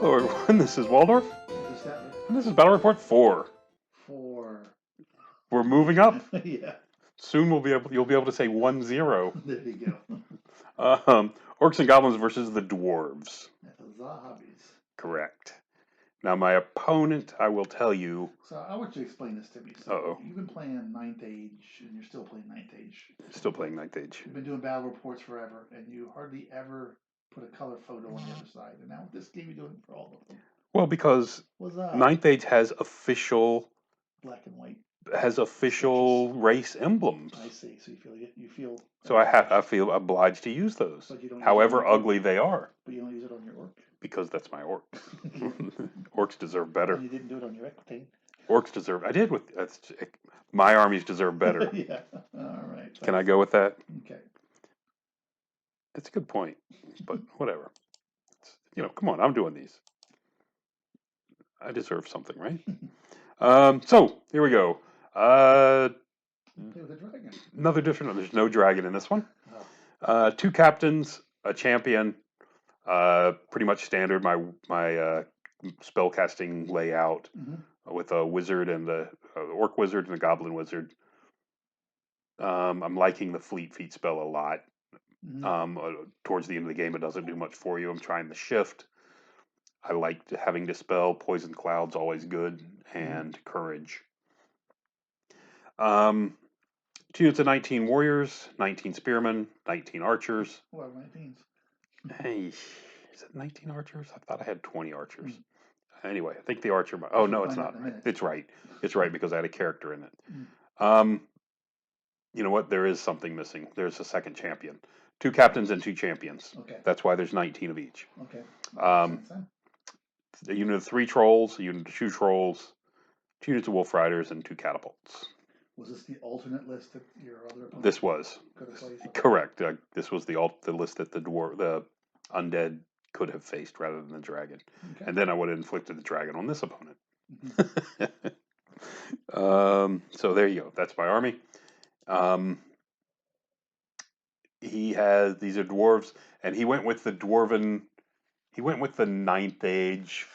Hello everyone, this is Waldorf, Is this and this is Battle Report 4. for? We're moving up. Yeah, Soon you'll be able to say 1-0. there you go. Orcs and Goblins versus the Dwarves. Zombies. Correct. Now my opponent, I will tell you. So I want you to explain this to me. So you've been playing Ninth Age, and you're still playing Ninth Age. Still playing Ninth Age. You've been doing battle reports forever, and you hardly ever put a color photo on the other side. And now with this game, you're doing it for all of them. Well, because What's up? Ninth Age has official Black and white. Race emblems. I see. So you feel. So I feel obliged to use those, But you don't however ugly they are. But you don't use it on your orc. Because that's my orc. Orcs deserve better. And you didn't do it on your thing. Orcs deserve. I did with my armies deserve better. Yeah. All right. Can I go with that? Okay. It's a good point, but whatever. Come on, I'm doing these. I deserve something, right? So here we go. With a dragon. Another different. There's no dragon in this one. Two captains, a champion. Pretty much standard. My spell casting layout with a wizard and the orc wizard and a goblin wizard. I'm liking the fleet feet spell a lot. Towards the end of the game, it doesn't do much for you. I'm trying the shift. I like having Dispel, Poison Cloud's always good, and Courage. 2 units of 19 Warriors, 19 Spearmen, 19 Archers. What, 19s? Hey, is it 19 Archers? I thought I had 20 Archers. Anyway, I think the Archer... Oh, no, it's not. It's right. It's right, because I had a character in it. You know what? There is something missing. There's a second champion. 2 captains and 2 champions. Okay. That's why there's 19 of each. Okay. A unit of 3 trolls, a unit of 2 trolls, 2 units of wolf riders, and 2 catapults. Was this the alternate list that your other opponent? This was. Correct. This was the list that the undead could have faced rather than the dragon. Okay. And then I would have inflicted the dragon on this opponent. So there you go. That's my army. These are dwarves, and he went with the dwarven. He went with the Ninth Age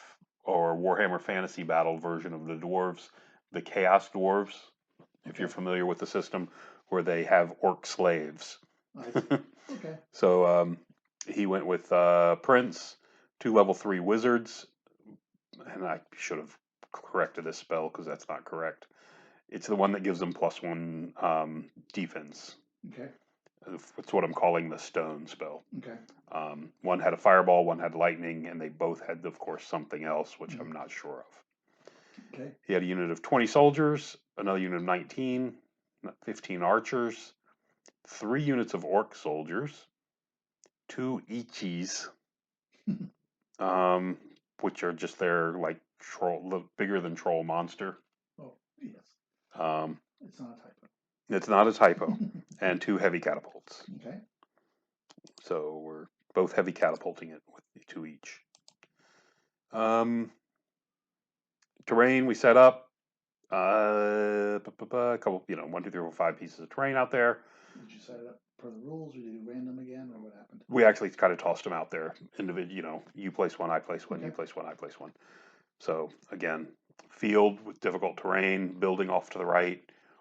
or Warhammer Fantasy Battle version of the dwarves, the Chaos Dwarves. If you're familiar with the system, where they have orc slaves. Okay. So he went with Prince, 2 level 3 wizards, and I should have corrected this spell because that's not correct. It's the one that gives them +1 defense. Okay. It's what I'm calling the stone spell. Okay. One had a fireball, one had lightning, and they both had, of course, something else, which I'm not sure of. Okay. He had a unit of 20 soldiers, another unit of 19, 15 archers, 3 units of orc soldiers, 2 ichis, which are just their like troll, bigger than troll monster. Oh yes. It's not a typo. It's not a typo. And 2 heavy catapults. Okay. So we're both heavy catapulting it with 2 each. Terrain we set up. A couple, 1, 2, 3, 4, 5 pieces of terrain out there. Did you set it up per the rules, or did you do random again, or what happened? We actually kind of tossed them out there. You place one, I place one, you place one, I place one. So again, field with difficult terrain, building off to the right,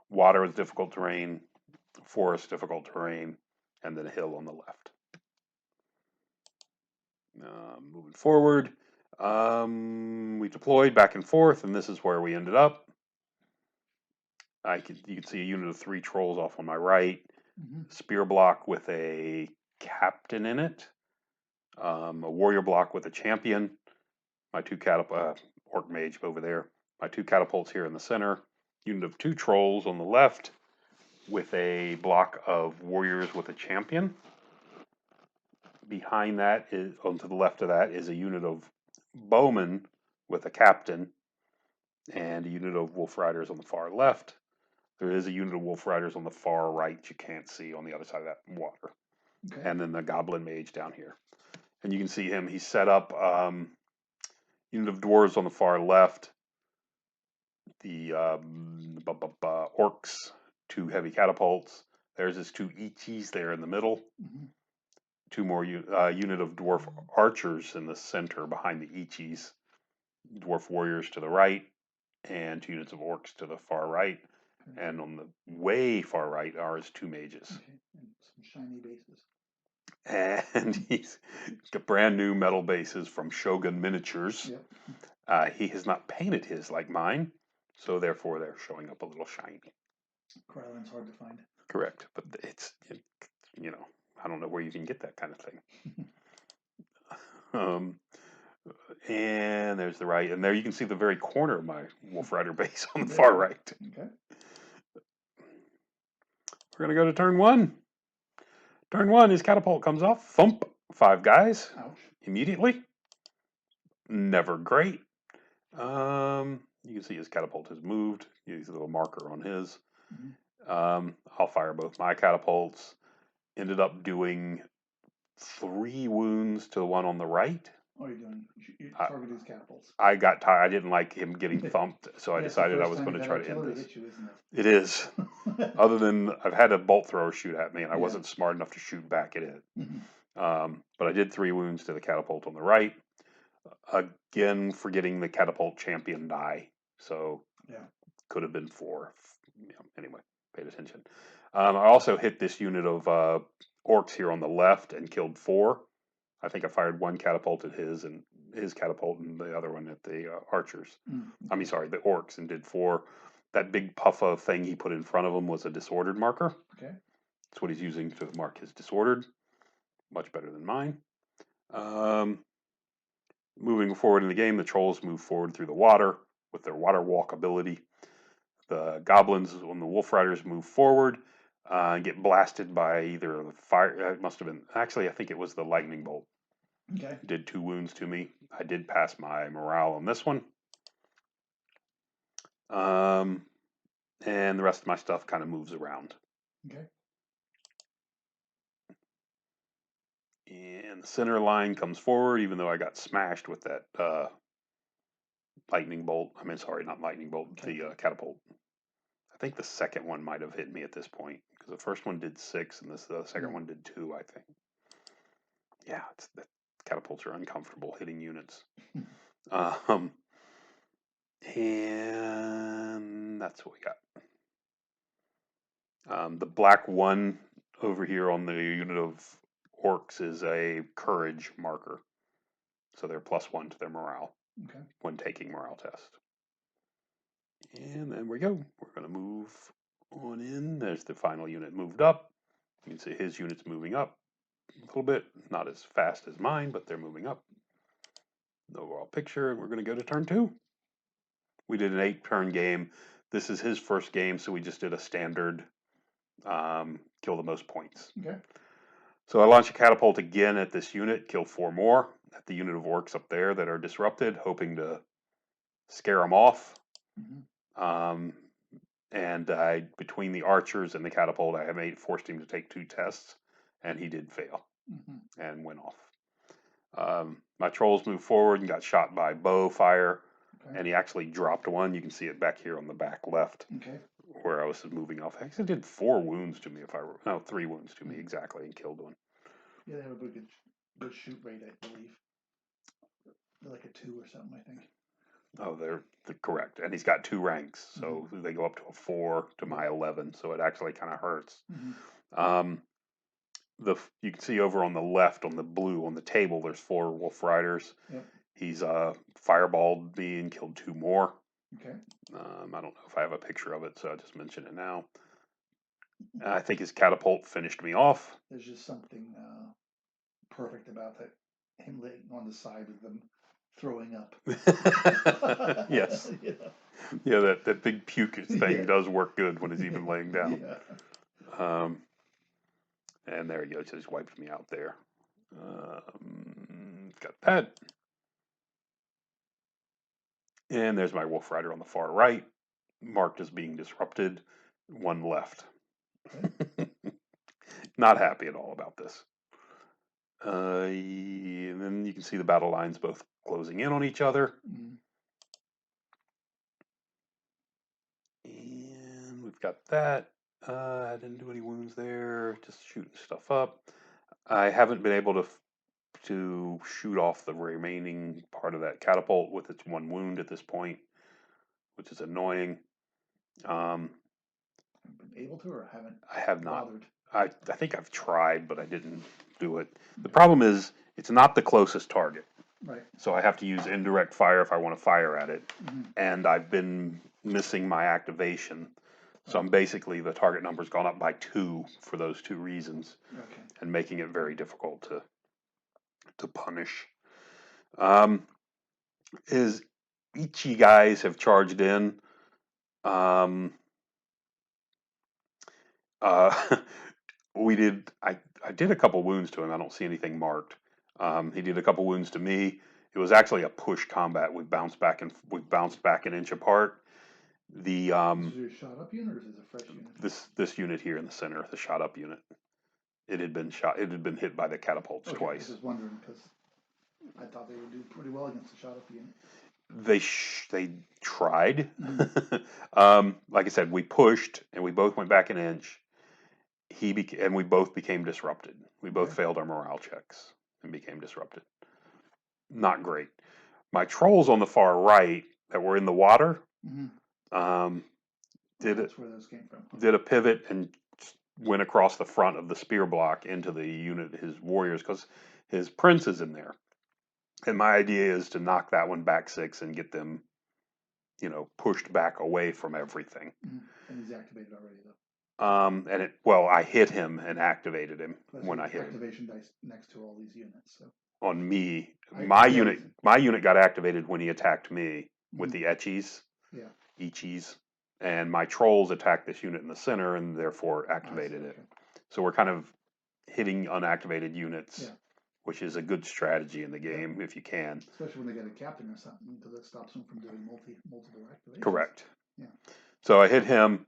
water with difficult terrain, forest difficult terrain, and then a hill on the left. Moving forward, we deployed back and forth, and this is where we ended up. You can see a unit of 3 trolls off on my right, spear block with a captain in it, a warrior block with a champion, my 2 orc mage over there, my 2 catapults here in the center, unit of 2 trolls on the left with a block of warriors with a champion. Behind that to the left of that is a unit of bowmen with a captain and a unit of wolf riders on the far left. There is a unit of wolf riders on the far right you can't see on the other side of that water. Okay. And then the goblin mage down here. And you can see him. He's set up unit of dwarves on the far left. The orcs, 2 heavy catapults. There's his 2 ichis there in the middle. 2 more unit of dwarf archers in the center behind the Ichis. Dwarf warriors to the right, and 2 units of orcs to the far right. And on the way far right are his 2 mages. Okay. And some shiny bases. And he's got brand new metal bases from Shogun Miniatures. Yep. He has not painted his like mine, so therefore they're showing up a little shiny. Krylan's hard to find. Correct, but it's, you know, I don't know where you can get that kind of thing. And there's the right, and there you can see the very corner of my Wolf Rider base on the far right. Okay. We're gonna go to turn 1. Turn 1, his catapult comes off. Thump, 5 guys. Ouch. Immediately. Never great. You can see his catapult has moved. He's a little marker on his. I'll fire both my catapults. Ended up doing 3 wounds to the one on the right. Oh, you're doing. You target his catapults. I got tired. I didn't like him getting thumped, so I decided I was going to try to end this. Hit you, isn't it is. Other than I've had a bolt thrower shoot at me, and I wasn't smart enough to shoot back at it. But I did 3 wounds to the catapult on the right. Again, forgetting the catapult champion die, so could have been 4. Anyway, paid attention. I also hit this unit of orcs here on the left and killed 4. I think I fired 1 catapult at his catapult, and the other one at the archers. I mean, sorry, the orcs, and did 4. That big puffa thing he put in front of him was a disordered marker. Okay. That's what he's using to mark his disordered. Much better than mine. Moving forward in the game, the trolls move forward through the water with their water walk ability. The goblins on the wolf riders move forward and get blasted by either the fire. It must have been, actually, I think it was the lightning bolt. Okay. Did 2 wounds to me. I did pass my morale on this one. And the rest of my stuff kind of moves around. Okay. And the center line comes forward, even though I got smashed with that lightning bolt. I mean, sorry, not lightning bolt, the catapult. I think the second one might have hit me at this point, because the first one did 6, and the second one did 2, I think. Yeah, the catapults are uncomfortable hitting units. And that's what we got. The black 1 over here on the unit of orcs is a courage marker. So they're +1 to their morale when taking morale test. And then we go. We're going to move on in. There's the final unit moved up. You can see his unit's moving up a little bit. Not as fast as mine, but they're moving up. The overall picture, and we're going to go to turn 2. We did an 8-turn game. This is his first game, so we just did a standard kill the most points. Okay. So I launch a catapult again at this unit, kill 4 more at the unit of orcs up there that are disrupted, hoping to scare them off. And between the archers and the catapult, I forced him to take 2 tests, and he did fail and went off. My trolls moved forward and got shot by bow fire, and he actually dropped 1. You can see it back here on the back left, where I was moving off. Actually, did 4 wounds to me, 3 wounds to me exactly, and killed 1. Yeah, they have a good shoot rate, I believe. They're like a 2 or something, I think. Oh, they're correct. And he's got 2 ranks, so they go up to a 4 to my 11, so it actually kind of hurts. You can see over on the left, on the blue, on the table, there's 4 wolf riders. He's fireballed me and killed 2 more. Okay. I don't know if I have a picture of it, so I'll just mention it now. I think his catapult finished me off. There's just something perfect about that. Him laying on the side with them throwing up. Yes. Yeah, that big puke thing does work good when he's even laying down. And there he goes. Just wiped me out there. Got that. And there's my wolf rider on the far right, marked as being disrupted. 1 left. Not happy at all about this. And then you can see the battle lines both closing in on each other. And we've got that. I didn't do any wounds there, just shooting stuff up. I haven't been able to shoot off the remaining part of that catapult with its 1 wound at this point, which is annoying. Been able to, or haven't? I have not. Bothered. I think I've tried, but I didn't do it. The problem is it's not the closest target. Right. So I have to use indirect fire if I want to fire at it. Mm-hmm. And I've been missing my activation. So I'm basically, the target number's gone up by 2 for those 2 reasons. Okay. And making it very difficult to punish. Is Ichi guys have charged in. We did. I did a couple wounds to him. I don't see anything marked. He did a couple wounds to me. It was actually a push combat. We bounced back an inch apart. The Is it a shot up unit or is it a fresh unit? this unit here in the center, the shot up unit. It had been shot. It had been hit by the catapults twice. I was just wondering because I thought they would do pretty well against the shot up unit. They tried. Mm-hmm. Like I said, we pushed and we both went back an inch. And we both became disrupted. We both failed our morale checks and became disrupted. Not great. My trolls on the far right that were in the water, That's where those came from. Did a pivot and went across the front of the spear block into the unit, his warriors, because his prince is in there. And my idea is to knock that one back 6 and get them, pushed back away from everything. Mm-hmm. And he's activated already, though. I hit him and activated him when I hit him. Activation dice next to all these units. So on me, my unit got activated when he attacked me with the Ichis, and my trolls attacked this unit in the center and therefore activated it. So we're kind of hitting unactivated units, which is a good strategy in the game if you can. Especially when they get a captain or something, because it stops them from doing multiple activations. Correct. Yeah. So I hit him.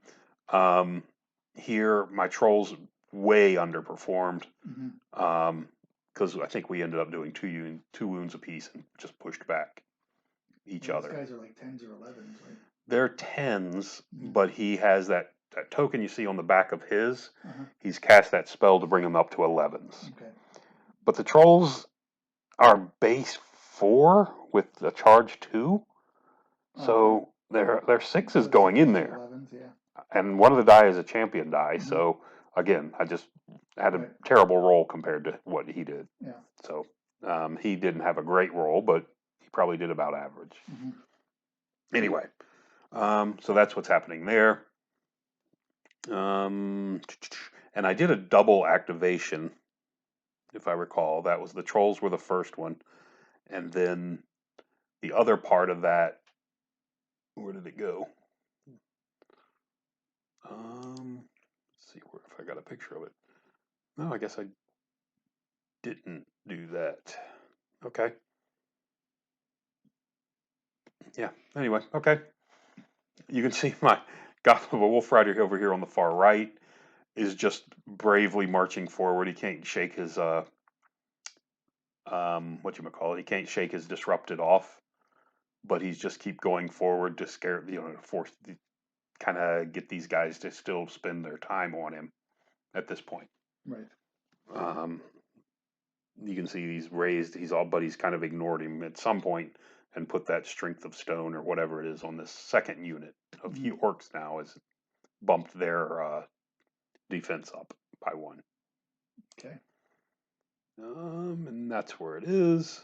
Here, my trolls way underperformed because I think we ended up doing 2 wounds apiece and just pushed back each other. These guys are like 10s or 11s, right? They're 10s, but he has that token you see on the back of his. He's cast that spell to bring him up to 11s. Okay. But the trolls are base 4 with a charge 2, so their 6 is going in there. 11s, yeah. And one of the die is a champion die, so again, I just had a terrible roll compared to what he did. Yeah. So he didn't have a great roll, but he probably did about average. Anyway, so that's what's happening there. And I did a double activation, if I recall. That was the trolls were the first one, and then the other part of that. Where did it go? Let's see if I got a picture of it. No, I guess I didn't do that. Okay. Yeah. Anyway, okay. You can see my Gotham of a Wolf Rider over here on the far right is just bravely marching forward. He can't shake his he can't shake his disrupted off, but he's just keep going forward to scare to force kind of get these guys to still spend their time on him at this point. Right. You can see but he's kind of ignored him at some point and put that strength of stone or whatever it is on this second unit of Orcs now has bumped their defense up by 1. Okay. And that's where it is.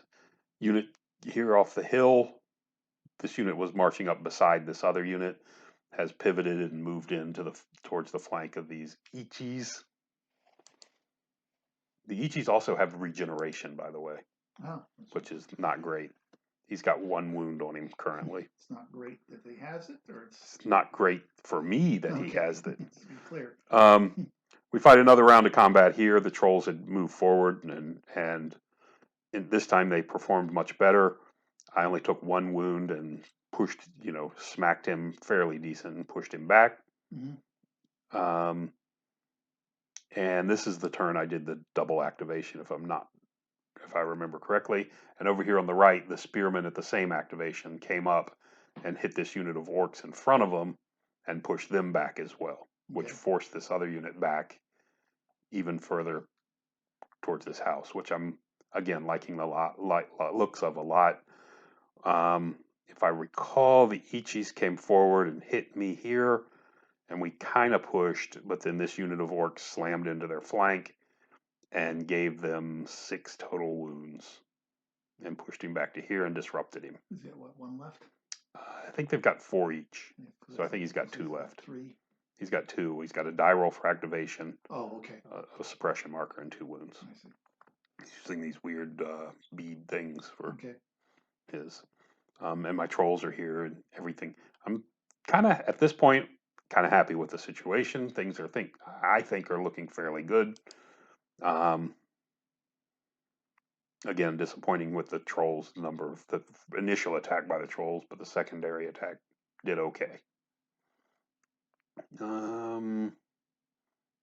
Unit here off the hill. This unit was marching up beside this other unit, has pivoted and moved towards the flank of these Ichis. The Ichis also have regeneration, by the way, which is not great. He's got 1 wound on him currently. It's not great that he has it, or it's not great for me that he has it. Let's be clear. We fight another round of combat here. The trolls had moved forward, and this time they performed much better. I only took 1 wound and pushed, smacked him fairly decent and pushed him back. And this is the turn I did the double activation, if I remember correctly. And over here on the right, the spearmen at the same activation came up and hit this unit of orcs in front of them and pushed them back as well, which forced this other unit back even further towards this house, which I'm again liking the looks of a lot. If I recall, the Ichis came forward and hit me here, and we kind of pushed, but then this unit of orcs slammed into their flank and gave them 6 total wounds and pushed him back to here and disrupted him. He's got what, 1 left? I think they've got 4 each, Yeah, so I think he's got 2 left. 3. He's got 2. He's got a die roll for activation, Oh, okay. a suppression marker, and 2 wounds. I see. He's using these weird bead things for his. And my trolls are here and everything. I'm kind of, at this point, kind of happy with the situation. Things are, I think, are looking fairly good. Again, disappointing with the trolls number of the initial attack by the trolls, but the secondary attack did okay. What do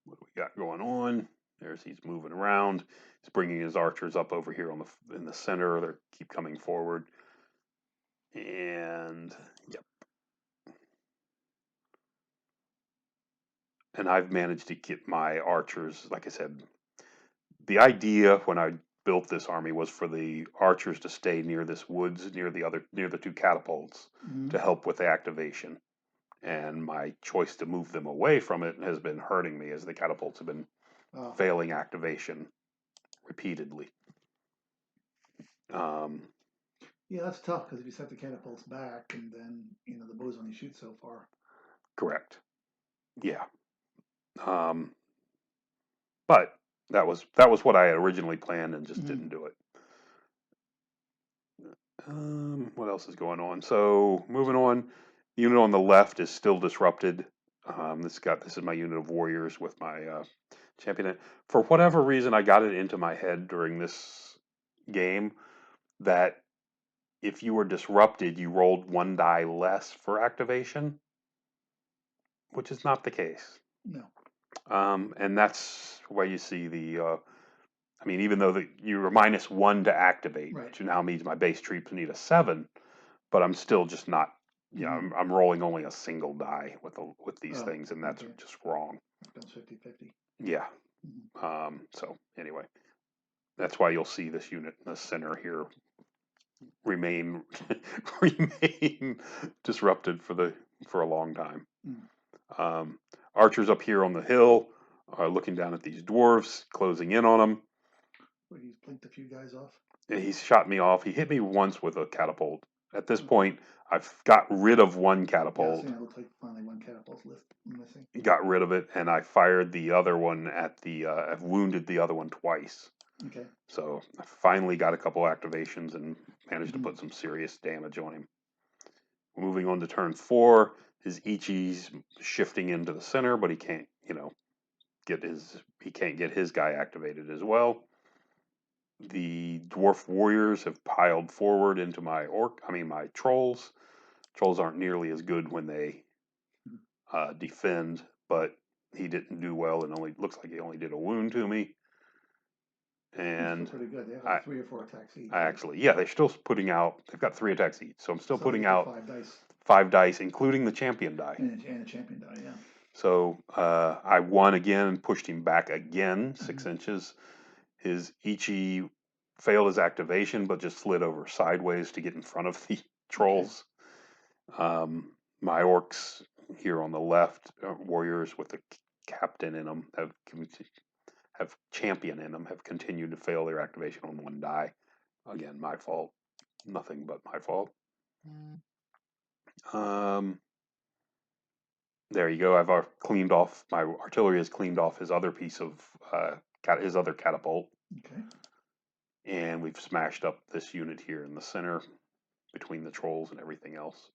we got going on? He's moving around. He's bringing his archers up over here in the center. They keep coming forward. And yep. And I've managed to get my archers, like I said, the idea when I built this army was for the archers to stay near this woods, near the 2 catapults, to help with the activation. And my choice to move them away from it has been hurting me, as the catapults have been failing activation repeatedly. Yeah, that's tough, because if you set the catapults back, and then the bows only shoot so far. Correct. Yeah. But that was what I had originally planned, and just didn't do it. What else is going on? So moving on, the unit on the left is still disrupted. This is my unit of warriors with my champion. For whatever reason, I got it into my head during this game that if you were disrupted, you rolled 1 die less for activation, which is not the case. No. And that's why you see the. Even though you were -1 to activate, which now means my base troops need a 7, but I'm still just not. I'm rolling only a single die with these things, and that's just wrong. It's 50-50. Yeah. So anyway, that's why you'll see this unit in the center here remain disrupted for a long time. Archers up here on the hill are looking down at these dwarves, closing in on them. He's blinked a few guys off. And he's shot me off. He hit me once with a catapult. At this point, I've got rid of 1 catapult. Yeah, it looks like finally 1 catapult's missing. Got rid of it, and I fired the other one at the. I've wounded the other one twice. Okay. So I finally got a couple activations and managed to put some serious damage on him. Moving on to turn 4, his Ichi's shifting into the center, but he can't, he can't get his guy activated as well. The dwarf warriors have piled forward into my my trolls. Trolls aren't nearly as good when they defend, but he didn't do well, and looks like he only did a wound to me. And pretty good. They have like 3 or 4 attacks each. They're still putting out. They've got 3 attacks each, so I'm still putting out 5 dice. 5 dice, including the champion die. And a champion die, yeah. So I won again and pushed him back again 6 inches. His Ichi failed his activation, but just slid over sideways to get in front of the trolls. My orcs here on the left, warriors with a captain in them, have champion in them, have continued to fail their activation on 1 die. Again, my fault. Nothing but my fault. There you go. I've cleaned off, my artillery has cleaned off his other piece of, his other catapult. Okay. And we've smashed up this unit here in the center between the trolls and everything else.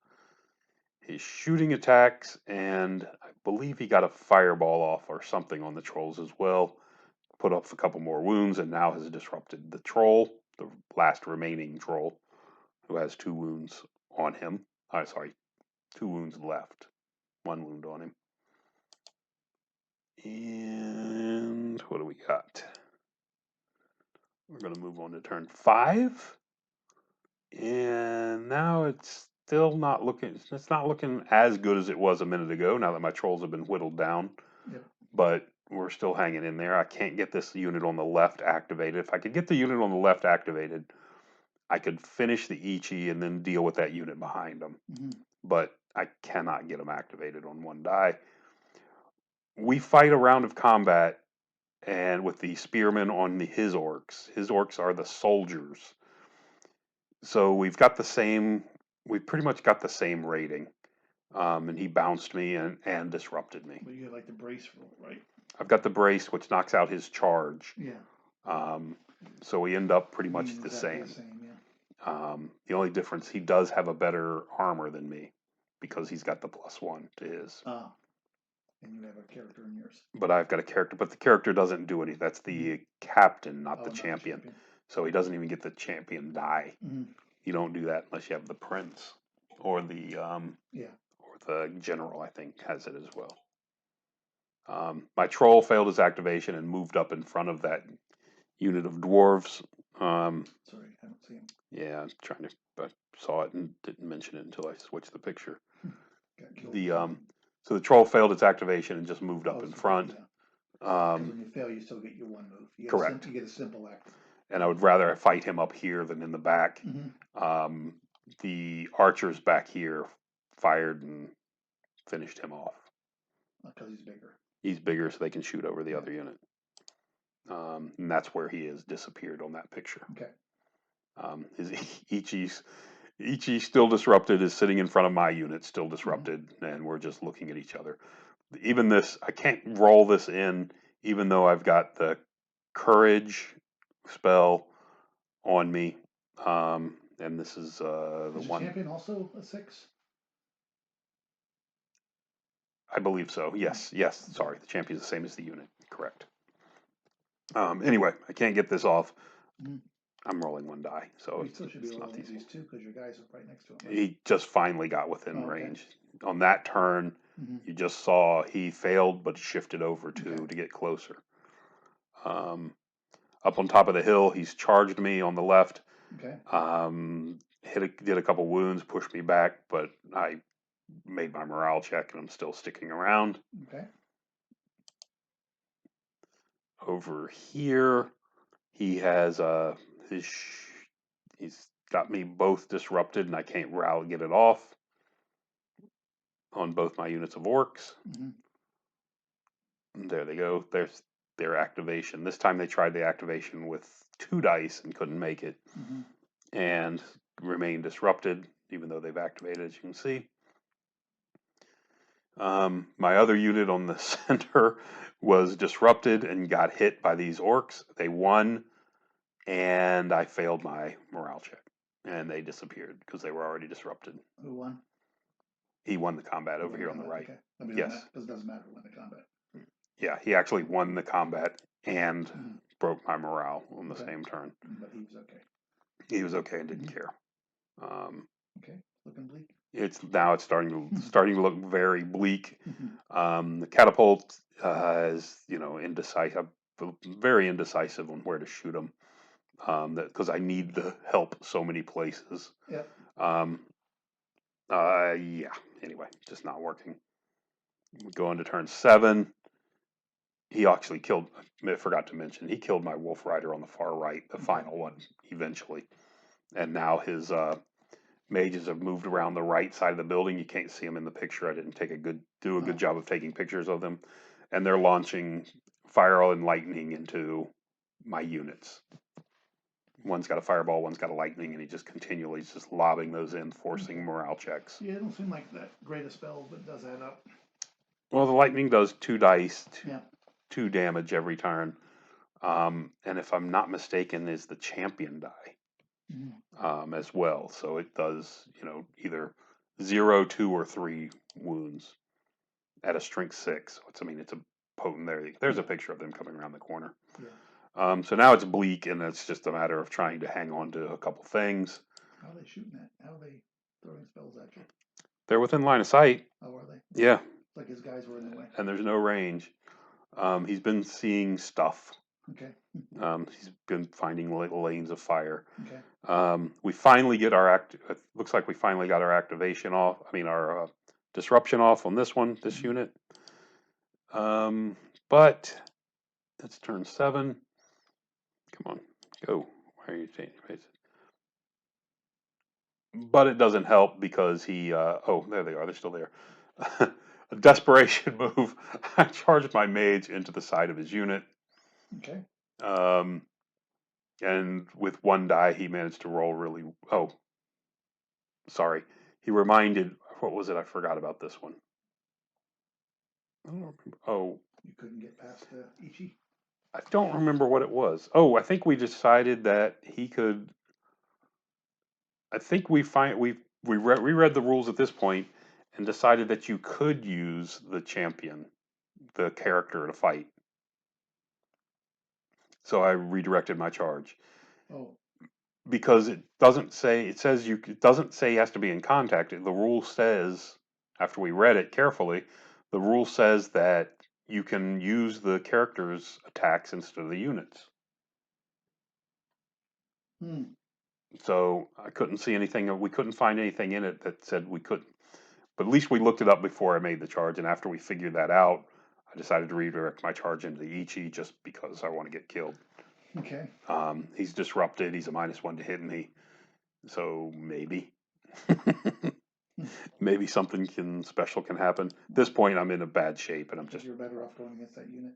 His shooting attacks, and I believe he got a fireball off or something on the trolls as well. Put up a couple more wounds, and now has disrupted the troll, the last remaining troll, who has 2 wounds on him. 2 wounds left. 1 wound on him. And what do we got? We're going to move on to turn 5. And now it's still not looking, it's not looking as good as it was a minute ago, now that my trolls have been whittled down. Yep. But we're still hanging in there. I can't get this unit on the left activated. If I could get the unit on the left activated, I could finish the Ichi and then deal with that unit behind them. But I cannot get them activated on one die. We fight a round of combat, and with the spearmen on his orcs. His orcs are the soldiers. So we've pretty much got the same rating. And he bounced me and disrupted me. But you have like the brace roll, right? I've got the brace, which knocks out his charge. Yeah. So we end up pretty much the same. The only difference, he does have a better armor than me because he's got the +1 to his. And you have a character in yours. But I've got a character, but the character doesn't do anything. That's the captain, not the champion. So he doesn't even get the champion die. You don't do that unless you have the prince or the or the general. I think has it as well. My troll failed his activation and moved up in front of that unit of dwarves. Sorry, I don't see him. Yeah, I'm trying to. I saw it and didn't mention it until I switched the picture. So the troll failed its activation and just moved up in front. When you fail, you still get your one move. Correct. You get a simple act. And I would rather fight him up here than in the back. The archers back here fired and finished him off. Because he's bigger. He's bigger, so they can shoot over the other unit. And that's where he has disappeared on that picture. Okay. His Ichi's still disrupted, is sitting in front of my unit, still disrupted, and we're just looking at each other. Even this, I can't roll this in, even though I've got the courage spell on me. And this is the one. Champion also a 6? I believe so. Yes. Sorry, the champion's the same as the unit. Correct. Anyway, I can't get this off. I'm rolling one die, so you still should be rolling these two because your guys are right next to him. Right? He just finally got within range. On that turn, you just saw he failed, but shifted over to get closer. Up on top of the hill, he's charged me on the left. Okay. Did a couple wounds, pushed me back, but I made my morale check, and I'm still sticking around. Okay. Over here, he has he's got me both disrupted, and I can't get it off on both my units of orcs. And there they go. There's their activation. This time they tried the activation with 2 dice and couldn't make it, and remain disrupted, even though they've activated, as you can see. My other unit on the center was disrupted and got hit by these orcs. They won, and I failed my morale check, and they disappeared because they were already disrupted. Who won? He won the combat over here on the right. Okay. I mean, yes. Because it doesn't matter who won the combat. Yeah, he actually won the combat and broke my morale on the same turn. But he was okay. He was okay and didn't care. Okay, looking bleak. It's starting to look very bleak. The catapult is indecisive, very indecisive on where to shoot them. Because I need the help so many places. Yeah. Anyway, just not working. We go into turn 7. He actually killed. I forgot to mention he killed my wolf rider on the far right, the final one, eventually. And now his mages have moved around the right side of the building. You can't see them in the picture. I didn't do a good job of taking pictures of them, and they're launching fire and lightning into my units. One's got a fireball, one's got a lightning, and he just continually is just lobbing those in, forcing morale checks. Yeah, it don't seem like that great a spell, but it does add up. Well, the lightning does 2 dice, 2 damage every turn. And if I'm not mistaken, is the champion die as well. So it does, either 0, 2, or 3 wounds at a strength 6. It's a potent there. There's a picture of them coming around the corner. Yeah. So now it's bleak, and it's just a matter of trying to hang on to a couple things. How are they shooting at? How are they throwing spells at you? They're within line of sight. Oh, are they? Yeah. It's like his guys were in the way. And there's no range. He's been seeing stuff. Okay. He's been finding lanes of fire. Okay. We finally get it looks like we finally got our activation off. Our disruption off on this unit. But it's turn 7. Come on, go. Why are you changing pace? But it doesn't help because he. Oh, there they are. They're still there. A desperation move. I charged my mage into the side of his unit. Okay. And with 1 die, he managed to roll really. Oh, sorry. He reminded. What was it? I forgot about this one. I don't remember. Oh, You couldn't get past the Ichi? I don't remember what it was. Oh, I think we decided that he could. I think we reread the rules at this point and decided that you could use the champion, the character, to fight. So I redirected my charge. Oh. Because it doesn't say, it doesn't say he has to be in contact. The rule says, after we read it carefully, the rule says that you can use the character's attacks instead of the units. So I couldn't see anything, we couldn't find anything in it that said we couldn't. But at least we looked it up before I made the charge, and after we figured that out, I decided to redirect my charge into the Ichi just because I want to get killed. Okay. He's disrupted, he's a -1 to hit me. So maybe. Maybe something special can happen. At this point, I'm in a bad shape, and I'm just. You're better off going against that unit.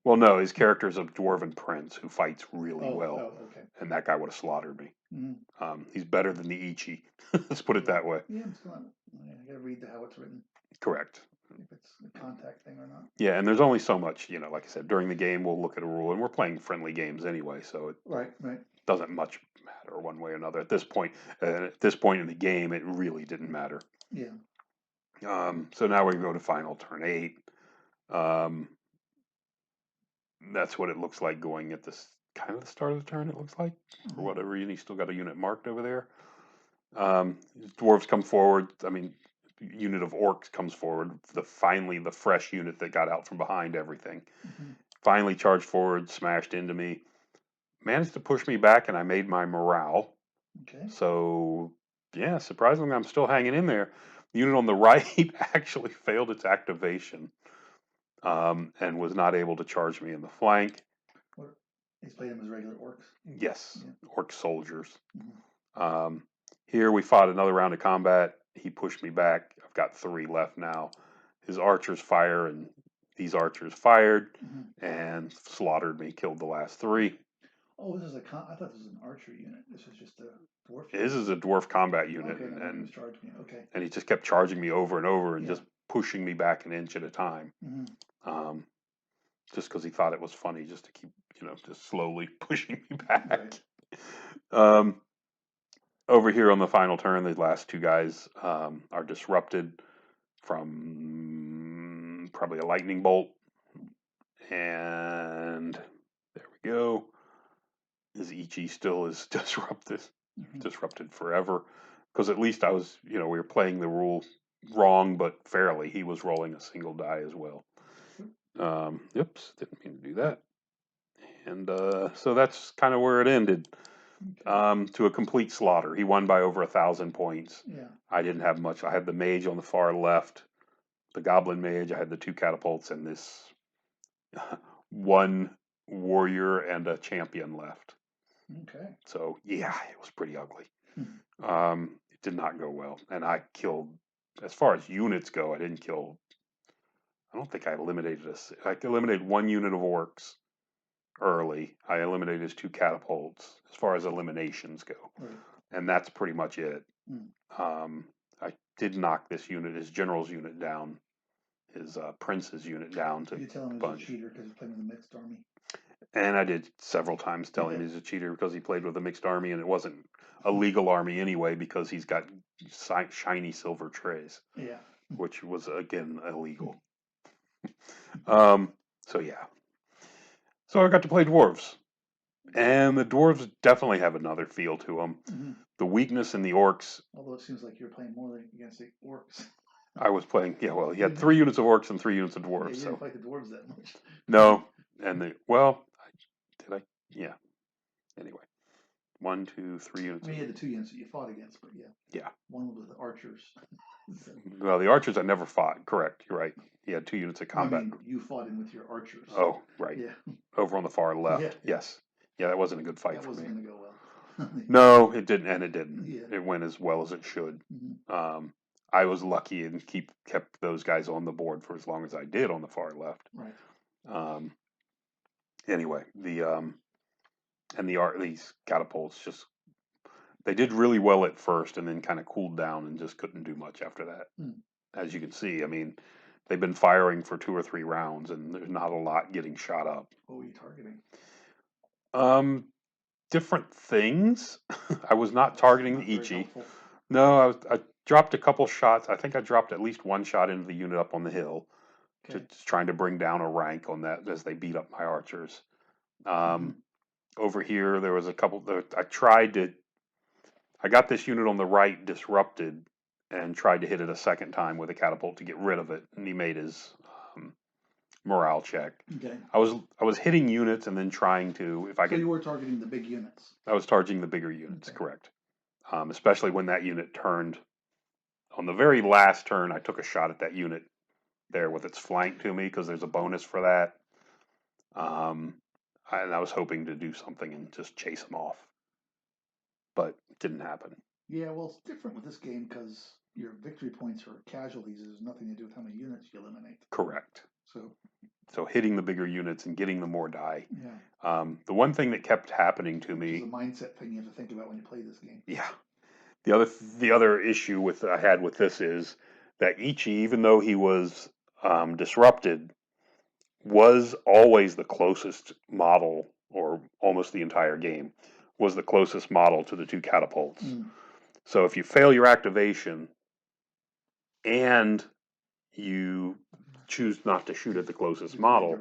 Well, no, his character's a dwarven prince who fights really well, okay. and that guy would have slaughtered me. Mm-hmm. He's better than the Ichi. Let's put it that way. Yeah, I'm still on. I gotta read how it's written. Correct. If it's a contact thing or not. Yeah, and there's only so much, like I said, during the game we'll look at a rule, and we're playing friendly games anyway, so it Right. doesn't much matter one way or another. At this point in the game, it really didn't matter. Yeah. So now we go to final turn 8. That's what it looks like going at this kind of the start of the turn, it looks like. For whatever reason, he's still got a unit marked over there. Dwarves come forward. Unit of orcs comes forward. Finally, the fresh unit that got out from behind everything. Finally charged forward, smashed into me. Managed to push me back, and I made my morale. Okay. So, yeah, surprisingly, I'm still hanging in there. The unit on the right actually failed its activation. And was not able to charge me in the flank. He's played them as regular orcs? Yes, yeah. Orc soldiers. Mm-hmm. Here we fought another round of combat. He pushed me back. I've got 3 left now. His archers fire, and these archers fired and slaughtered me, killed the last 3. Oh, this is I thought this was an archer unit. This is just a dwarf unit. This is a dwarf combat unit. Okay, and and he just kept charging me over and over and just pushing me back an inch at a time. Just because he thought it was funny, just to keep, just slowly pushing me back. Right. Over here on the final turn, the last 2 guys are disrupted from probably a lightning bolt. And there we go. His Ichi still is disrupted forever. Because at least I was, we were playing the rule wrong, but fairly. He was rolling a single die as well. Oops, didn't mean to do that. And so that's kind of where it ended. To a complete slaughter. He won by over 1,000 points. Yeah. I didn't have much. I had the mage on the far left, the goblin mage. I had the 2 catapults and this 1 warrior and a champion left. Okay. So yeah, it was pretty ugly. It did not go well, and I killed. As far as units go, I didn't kill. I don't think I eliminated I eliminated 1 unit of orcs early. I eliminated his 2 catapults as far as eliminations go. Right. And that's pretty much it. I did knock this unit, his general's unit down, his prince's unit down to you tell him he's a cheater because he's playing with a mixed army. And I did several times tell him he's a cheater because he played with a mixed army, and it wasn't a legal army anyway because he's got shiny silver trays. Yeah. Which was, again, illegal. So yeah. So I got to play dwarves. And the dwarves definitely have another feel to them. The weakness in the orcs. Although it seems like you're playing more against the orcs. I was playing, well, he had 3 units of orcs and 3 units of dwarves. You didn't fight the dwarves that much. No. And yeah. Anyway. 1, 2, 3 units. I mean, you had the 2 units that you fought against, but yeah. Yeah. One was the archers. So, Well, the archers I never fought. Correct. You're right. He had 2 units of I combat. mean, you fought him with your archers. Oh, right. Yeah. Over on the far left. Yeah, yeah. Yes. Yeah, that wasn't a good fight That for wasn't me. going to go well. No, it didn't, and it didn't. Yeah. It went as well as it should. Mhm. I was lucky and kept those guys on the board for as long as I did on the far left. Right. Anyway, these catapults just they did really well at first, and then kind of cooled down and just couldn't do much after that. As you can see, I mean, they've been firing for 2 or 3 rounds, and there's not a lot getting shot up. What were you targeting? Different things. I was not targeting the Ichi. Helpful. No, I dropped a couple shots. I think I dropped at least 1 shot into the unit up on the hill, just trying to bring down a rank on that as they beat up my archers. Over here, there was a couple. I got this unit on the right disrupted and tried to hit it a second time with a catapult to get rid of it, and he made his morale check. Okay. I was hitting units and then trying to So you were targeting the big units. I was targeting the bigger units, correct. Especially when that unit turned. On the very last turn, I took a shot at that unit there with its flank to me because there's a bonus for that. And I was hoping to do something and just chase them off, but it didn't happen. Yeah, well, it's different with this game because your victory points or casualties has nothing to do with how many units you eliminate. Correct. So hitting the bigger units and getting the more die. Yeah. The one thing that kept happening to me. It's a mindset thing you have to think about when you play this game. Yeah. The other issue I had with this is that Ichi, even though he was disrupted, was always the closest model, or almost the entire game, was the closest model to the 2 catapults. So if you fail your activation and you choose not to shoot at the closest model,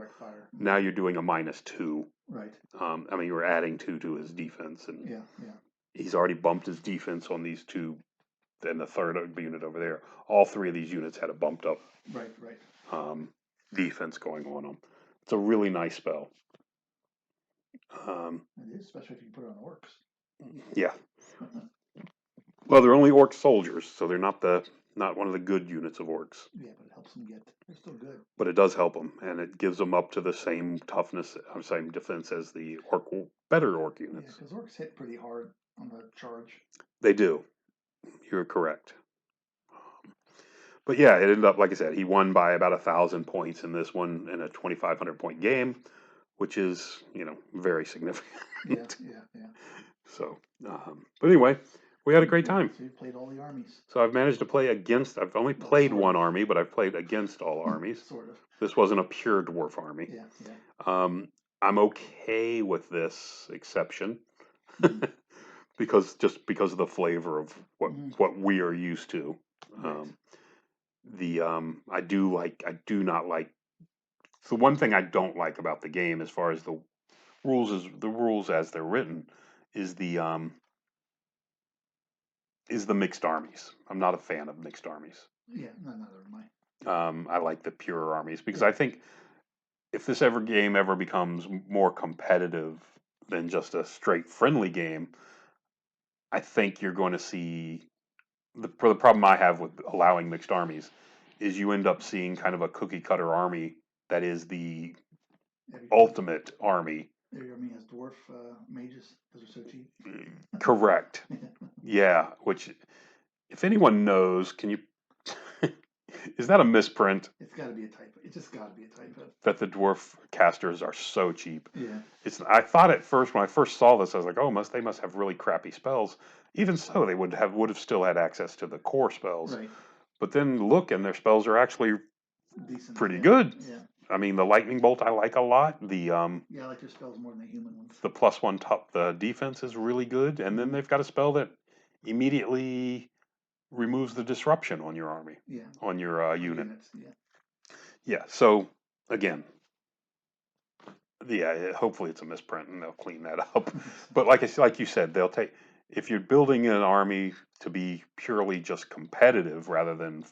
now you're doing a -2. Right. I mean, you were adding 2 to his defense, and yeah. He's already bumped his defense on these 2, and the third unit over there. All 3 of these units had a bumped up Right. defense going on them. It's a really nice spell. It is, especially if you put it on orcs. Yeah. Well, they're only orc soldiers, so they're not one of the good units of orcs. Yeah, but it helps them they're still good. But it does help them, and it gives them up to the same toughness, same defense as the better orc units. Yeah, because orcs hit pretty hard on the charge. They do. You're correct. But yeah, it ended up, like I said, he won by about 1,000 points in this one in a 2,500 point game, which is, very significant. Yeah. So, but anyway, we had a great time. So you played all the armies. So I've managed to play against. I've only played one army, but I've played against all armies. Sort of. This wasn't a pure dwarf army. Yeah. I'm okay with this exception because of the flavor of what we are used to. Right. I do not like. The one thing I don't like about the game, as far as the rules as they're written, is the mixed armies. I'm not a fan of mixed armies. Yeah, neither am I. I like the pure armies because I think if this game ever becomes more competitive than just a straight friendly game, I think you're going to see the problem I have with allowing mixed armies is you end up seeing kind of a cookie cutter army that is the ultimate army. Every army has dwarf mages because they're so cheap. Correct. Yeah, which if anyone knows, can you is that a misprint? It's got to be a typo. It's just got to be a typo. That the dwarf casters are so cheap. Yeah. I thought at first when I first saw this, I was like, oh, they must have really crappy spells. Even so, they would have still had access to the core spells. Right. But then look, and their spells are actually decent, pretty good. Yeah. I mean, the lightning bolt I like a lot. Yeah, I like their spells more than the human ones. The +1 top, the defense is really good, and then they've got a spell that immediately removes the disruption on your army. Yeah. On your unit. Units, yeah. Yeah. So again, hopefully it's a misprint and they'll clean that up. But like you said, they'll take if you're building an army to be purely just competitive rather than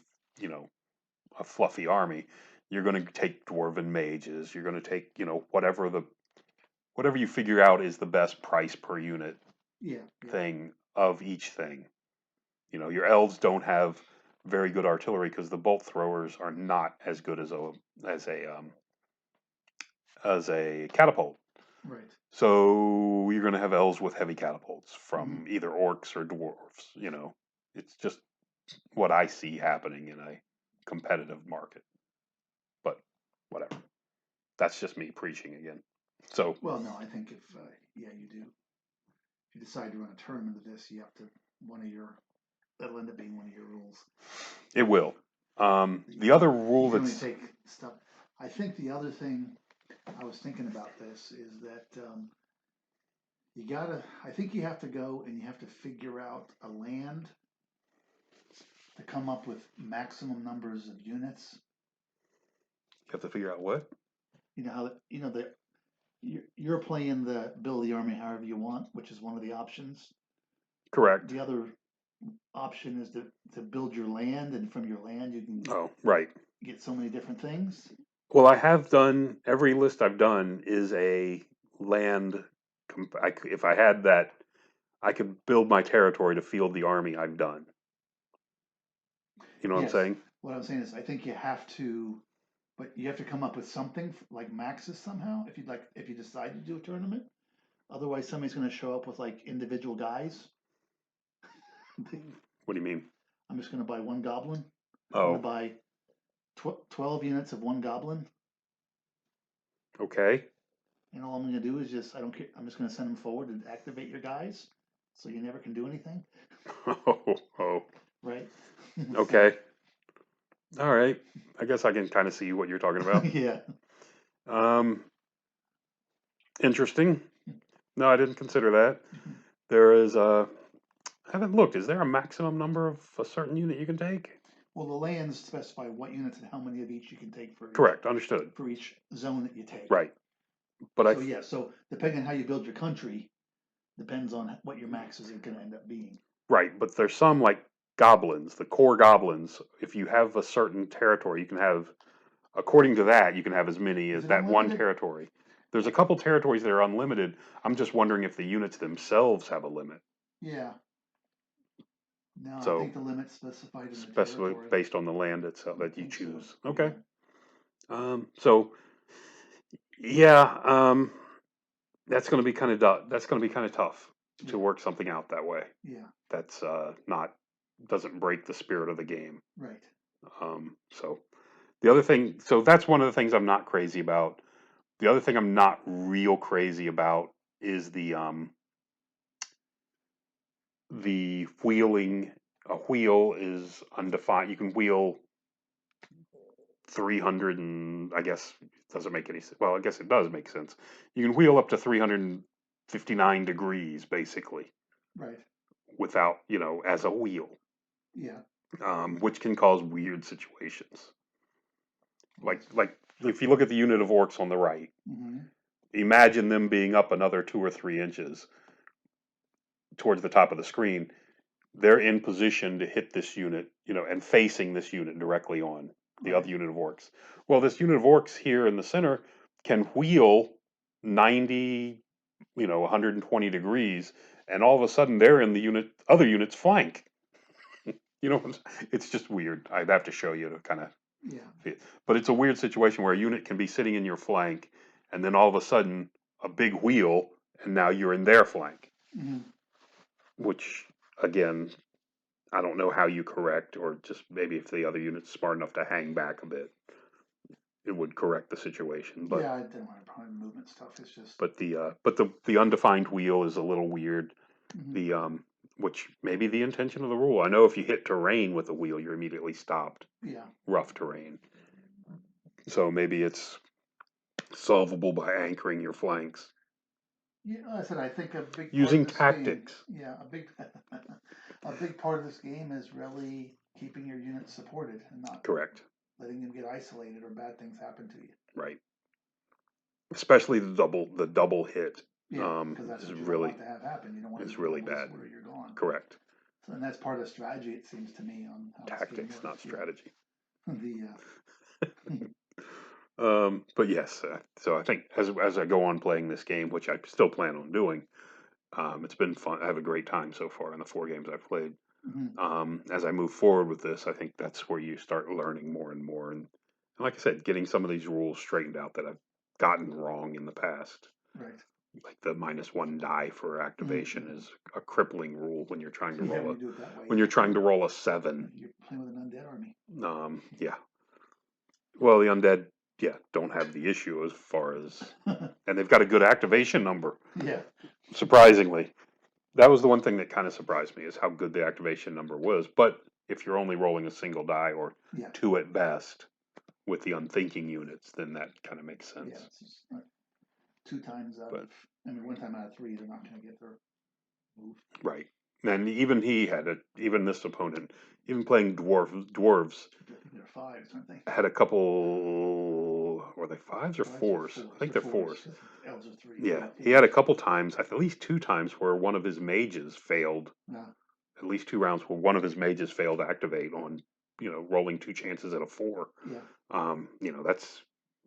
a fluffy army, you're going to take dwarven mages. You're going to take whatever you figure out is the best price per unit thing of each thing. You know, your elves don't have very good artillery because the bolt throwers are not as good as a catapult. Right. So you're going to have elves with heavy catapults from Mm-hmm. either orcs or dwarves. You know, it's just what I see happening in a competitive market. But whatever. That's just me preaching again. So Well, no, I think if yeah, you do. If you decide to run a tournament of this, you have to one of your that'll end up being one of your rules. it will. The other rule You can only that's take stuff. I think the other thing I was thinking about this is that you gotta. I think you have to go and you have to figure out a land to come up with maximum numbers of units. you have to figure out what. You know how you know that you're playing the build the army however you want, which is one of the options. Correct. The other option is to build your land, and from your land you can Oh, right. get so many different things. Well, I have done every list I've done is a land. If I had that, I could build my territory to field the army I've done. You know what I'm Yes, saying? what I'm saying is I think you have to, but you have to come up with something like maxes somehow if you decide to do a tournament. Otherwise, somebody's going to show up with like individual guys. What do you mean? I'm just going to buy one goblin. I'm going to Oh, buy 12 units of one goblin, okay. and all I'm going to do is just I don't care. I'm just going to send them forward and activate your guys, so you never can do anything, Oh, right? okay. All right. I guess I can kind of see what you're talking about. Yeah. Um, interesting. No, I didn't consider that. There is a. I haven't looked. Is there a maximum number of a certain unit you can take? Well, the lands specify what units and how many of each you can take Correct. Understood. for each zone that you take. Right. But I. So yeah, so depending on how you build your country, depends on what your maxes are going to end up being. Right. But there's some like goblins, the core goblins. If you have a certain territory, you can have. According to that, you can have as many Is as it that one unlimited? territory. There's a couple territories that are unlimited. I'm just wondering if the units themselves have a limit. Yeah. No, I So, think the limit's specified in the especially territory. based on the land itself I that you think so. choose. Yeah. Okay. So yeah, that's going to be kind of that's going to be kind of tough to Yeah. work something out that way. Yeah. That's not doesn't break the spirit of the game. Right. So the other thing, so that's one of the things I'm not crazy about. The other thing I'm not real crazy about is the wheeling. A wheel is undefined. You can wheel 300 and I guess it doesn't make any sense. Well, I guess it does make sense. You can wheel up to 359 degrees basically Right. without, as a wheel, Yeah. which can cause weird situations. Well, Like if you look at the unit of orcs on the right, mm-hmm. imagine them being up another 2 or 3 inches towards the top of the screen. They're in position to hit this unit, and facing this unit directly on the Right. other unit of orcs. Well, this unit of orcs here in the center can wheel 90, 120 degrees, and all of a sudden they're in the other unit's flank. It's just weird. I'd have to show you to kind of Yeah. fit. But it's a weird situation where a unit can be sitting in your flank, and then all of a sudden a big wheel, and now you're in their flank, Mm-hmm. which again I don't know how you correct, or just maybe if the other unit's smart enough to hang back a bit, it would correct the situation. But Yeah, I don't want to probably movement stuff. It's just. the undefined wheel is a little weird. Mm-hmm. The which may be the intention of the rule. I know if you hit terrain with a wheel, you're immediately stopped. Yeah. Rough terrain. So maybe it's solvable by anchoring your flanks Yeah, like I said I think a big part of using this game. tactics. Yeah, a big a big part of this game is really keeping your units supported and not Correct. letting them get isolated or bad things happen to you. Right. Especially the double hit Yeah, because that's is what you don't really want to have happen. You don't want to is get really doubles bad. where you're gone. Correct. So, and that's part of strategy, it seems to me, on how this game Tactics, not works. Yeah. strategy. The But yes, so I think as I go on playing this game, which I still plan on doing, It's been fun. I have a great time so far in the 4 games I've played. Mm-hmm. As I move forward with this, I think that's where you start learning more and more. And like I said, getting some of these rules straightened out that I've gotten wrong in the past. Right. Like the -1 die for activation Mm-hmm. is a crippling rule when you're trying to Yeah, roll when a you do it that way, when you're trying to roll a 7. you're playing with an undead army. Yeah. Well, the undead, yeah, don't have the issue as far as, and they've got a good activation number. Yeah. Surprisingly, that was the one thing that kind of surprised me is how good the activation number was. But if you're only rolling a single die or Yeah. 2 at best with the unthinking units, then that kind of makes sense. Yeah. It's just, 2 times out But of, 1 time out of 3, they're not going to get their move. right, and even he had even this opponent, even playing dwarves, I think they're 5s, aren't they? had a couple. Were they 5s or 4s? I think they're 4s. Elves are 3. Yeah, he had a couple times, at least 2 times, where one of his mages failed. Yeah. At least 2 rounds where one of his mages failed to activate on, rolling 2 chances at a 4. Yeah. That's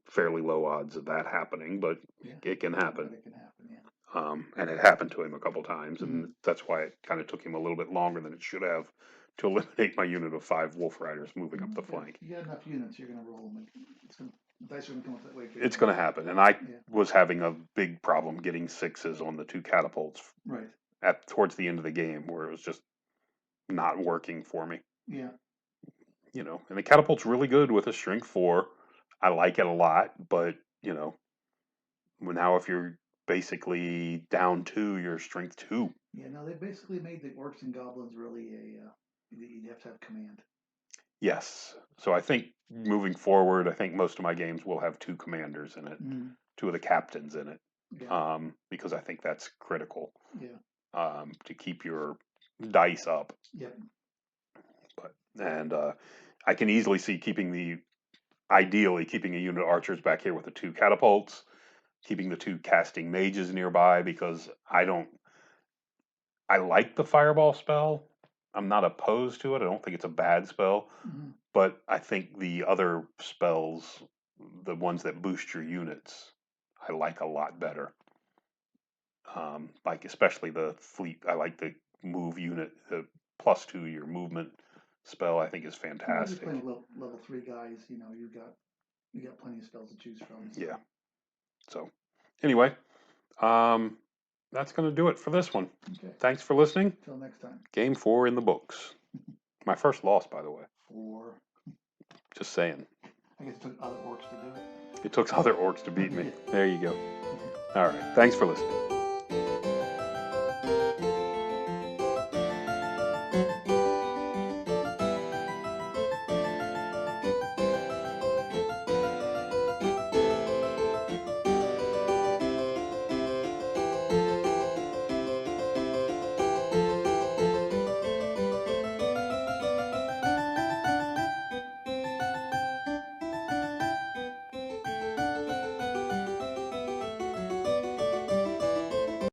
fairly low odds of that happening, but Yeah. it can happen. But it can happen, yeah. And it happened to him a couple times, and Mhm. that's why it kind of took him a little bit longer than it should have to eliminate my unit of 5 Wolf Riders moving up the flank. If you got enough units, you're going to roll them. The dice are going to come up that way. It's going to happen, and I Yeah. was having a big problem getting 6s on the 2 catapults Right. towards the end of the game, where it was just not working for me. Yeah. And the catapult's really good with a strength 4. I like it a lot, but now if you're basically down 2, you're strength 2. Yeah. No, they basically made the orcs and goblins really you have to have command. Yes. So I think moving forward, I think most of my games will have 2 commanders in it, Mm. 2 of the captains in it, Yeah. because I think that's critical Yeah. to keep your dice up. Yep. And I can easily see ideally keeping a unit of archers back here with the 2 catapults, keeping the 2 casting mages nearby, because I like the fireball spell. I'm not opposed to it. I don't think it's a bad spell. Mhm. But I think the other spells, the ones that boost your units, I like a lot better. Like especially the fleet. I like the move unit, the +2 your movement spell. I think is Well, you're fantastic. playing level 3 guys. You got plenty of spells to choose from. So. Yeah. So anyway, that's going to do it for this one. Okay. Thanks for listening. Till next time. Game 4 in the books. My first loss, by the way. 4. Just saying. I guess it took other orcs to do it. It took other orcs to beat me. There you go. All right. Thanks for listening.